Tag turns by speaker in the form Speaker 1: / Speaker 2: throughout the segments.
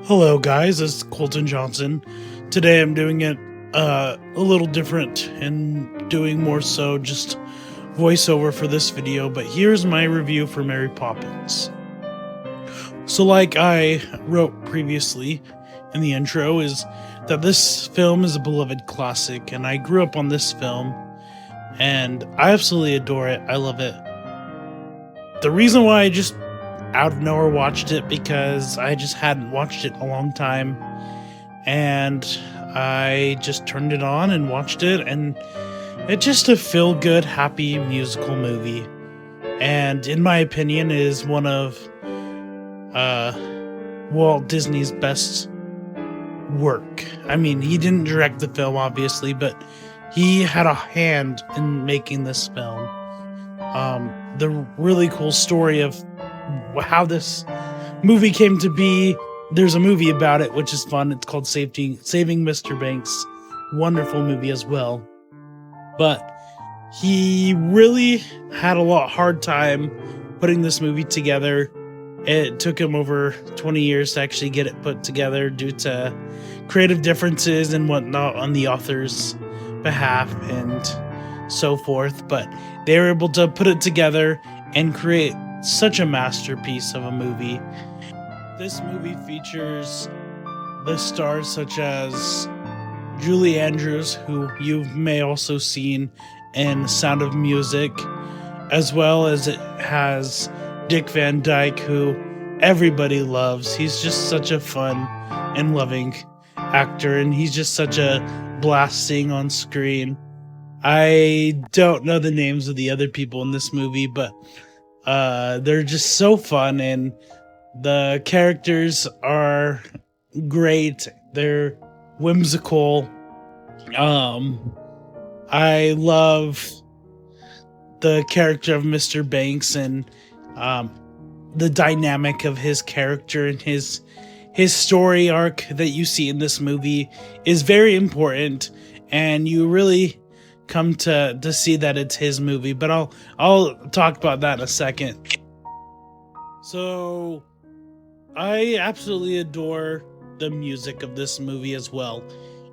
Speaker 1: Hello guys, it's Colton Johnson. Today I'm doing it a little different and doing more so just voiceover for this video, but here's my review for Mary Poppins. So like I wrote previously in the intro, is that this film is a beloved classic, and I grew up on this film and I absolutely adore it. I love it. The reason why I just out of nowhere watched it because I just hadn't watched it in a long time, and I just turned it on and watched it, and it's just a feel-good, happy musical movie, and in my opinion is one of Walt Disney's best work. I mean, he didn't direct the film obviously, but he had a hand in making this film. The really cool story of how this movie came to be, there's a movie about it which is fun. It's called Saving Mr. Banks. Wonderful movie as well. But he really had a hard time putting this movie together. It took him over 20 years to actually get it put together due to creative differences and whatnot on the author's behalf and so forth, but they were able to put it together and create such a masterpiece of a movie. This movie features the stars such as Julie Andrews, who you may also seen in Sound of Music, as well as it has Dick Van Dyke, who everybody loves. He's just such a fun and loving actor, and he's just such a blast seeing on screen. I don't know the names of the other people in this movie, but they're just so fun, and the characters are great. They're whimsical. I love the character of Mr. Banks, and the dynamic of his character and his story arc that you see in this movie is very important, and you really come to see that it's his movie, but I'll talk about that in a second. So I absolutely adore the music of this movie as well.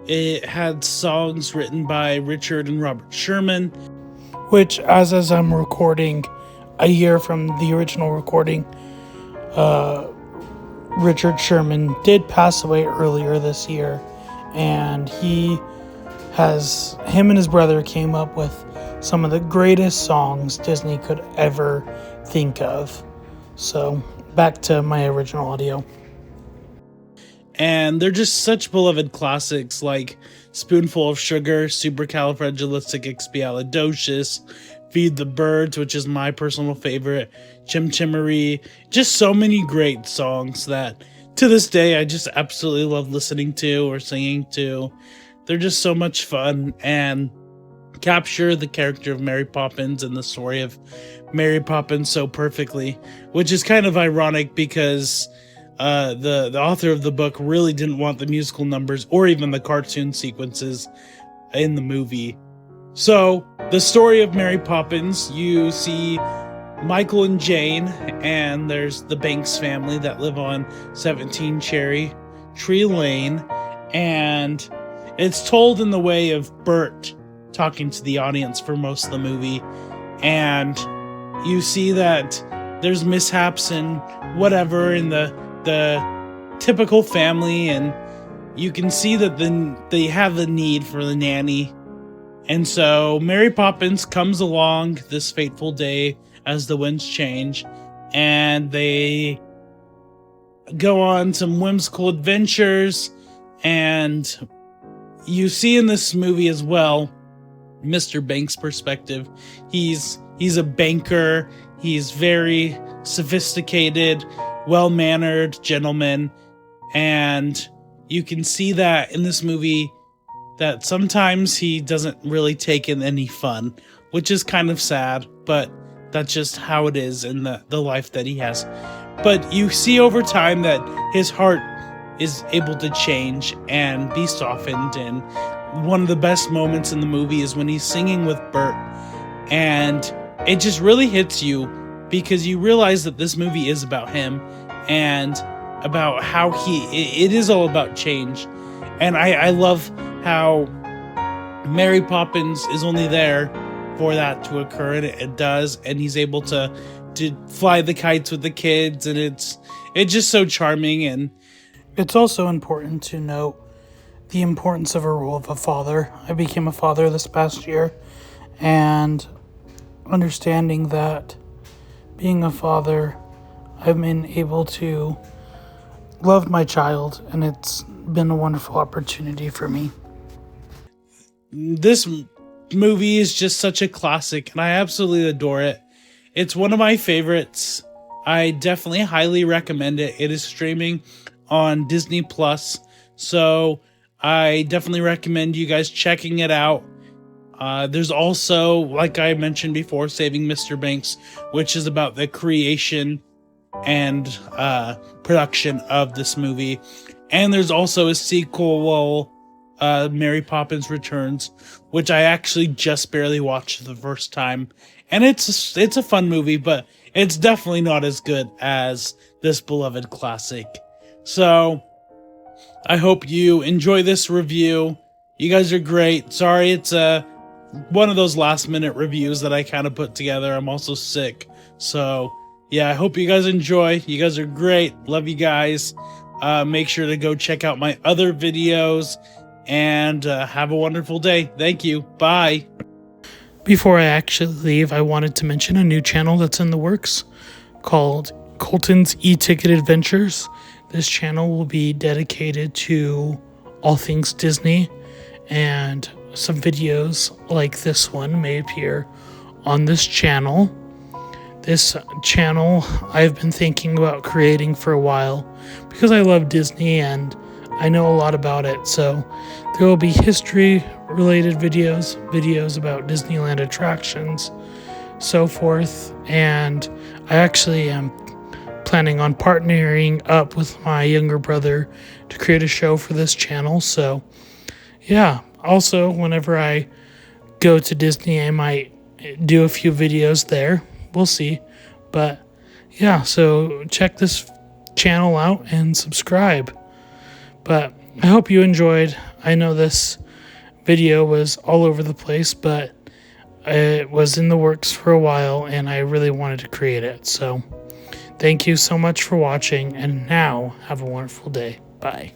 Speaker 1: It had songs written by Richard and Robert Sherman, which as I'm recording a year from the original recording, Richard Sherman did pass away earlier this year, and him and his brother came up with some of the greatest songs Disney could ever think of. So back to my original audio. And they're just such beloved classics like Spoonful of Sugar, Supercalifragilisticexpialidocious, Feed the Birds, which is my personal favorite, Chim Chimmery. Just so many great songs that to this day I just absolutely love listening to or singing to. They're just so much fun and capture the character of Mary Poppins and the story of Mary Poppins so perfectly, which is kind of ironic because the author of the book really didn't want the musical numbers or even the cartoon sequences in the movie. So the story of Mary Poppins, you see Michael and Jane, and there's the Banks family that live on 17 Cherry Tree Lane, and it's told in the way of Bert talking to the audience for most of the movie, and you see that there's mishaps and whatever in the typical family, and you can see that they have the need for the nanny. And so Mary Poppins comes along this fateful day as the winds change, and they go on some whimsical adventures, and you see in this movie as well Mr. Banks' perspective. He's a banker. He's very sophisticated, well-mannered gentleman, and you can see that in this movie that sometimes he doesn't really take in any fun, which is kind of sad, but that's just how it is in the life that he has. but you see over time that his heart is able to change and be softened. And one of the best moments in the movie is when he's singing with Bert, and it just really hits you because you realize that this movie is about him and about how it is all about change. And I love how Mary Poppins is only there for that to occur, and it does, and he's able to fly the kites with the kids, and it's just so charming. And it's also important to note the importance of a role of a father. I became a father this past year, and understanding that being a father, I've been able to love my child, and it's been a wonderful opportunity for me. This movie is just such a classic, and I absolutely adore it. It's one of my favorites. I definitely highly recommend it. It is streaming on Disney Plus, so I definitely recommend you guys checking it out. There's also, like I mentioned before, Saving Mr. Banks, which is about the creation and production of this movie. And there's also a sequel, Mary Poppins Returns, which I actually just barely watched the first time. And it's a fun movie, but it's definitely not as good as this beloved classic. So I hope you enjoy this review. You guys are great. Sorry, it's one of those last minute reviews that I kind of put together. I'm also sick. So yeah, I hope you guys enjoy. You guys are great. Love you guys. Make sure to go check out my other videos, and have a wonderful day. Thank you. Bye. Before I actually leave, I wanted to mention a new channel that's in the works called Colton's E-Ticket Adventures. This channel will be dedicated to all things Disney, and some videos like this one may appear on this channel. This channel I've been thinking about creating for a while because I love Disney and I know a lot about it. So there will be history related videos about Disneyland attractions, so forth. And I actually am planning on partnering up with my younger brother to create a show for this channel. So yeah, also whenever I go to Disney, I might do a few videos there. We'll see. But yeah, so check this channel out and subscribe. But I hope you enjoyed. I know this video was all over the place, but it was in the works for a while and I really wanted to create it. So thank you so much for watching, and now have a wonderful day. Bye.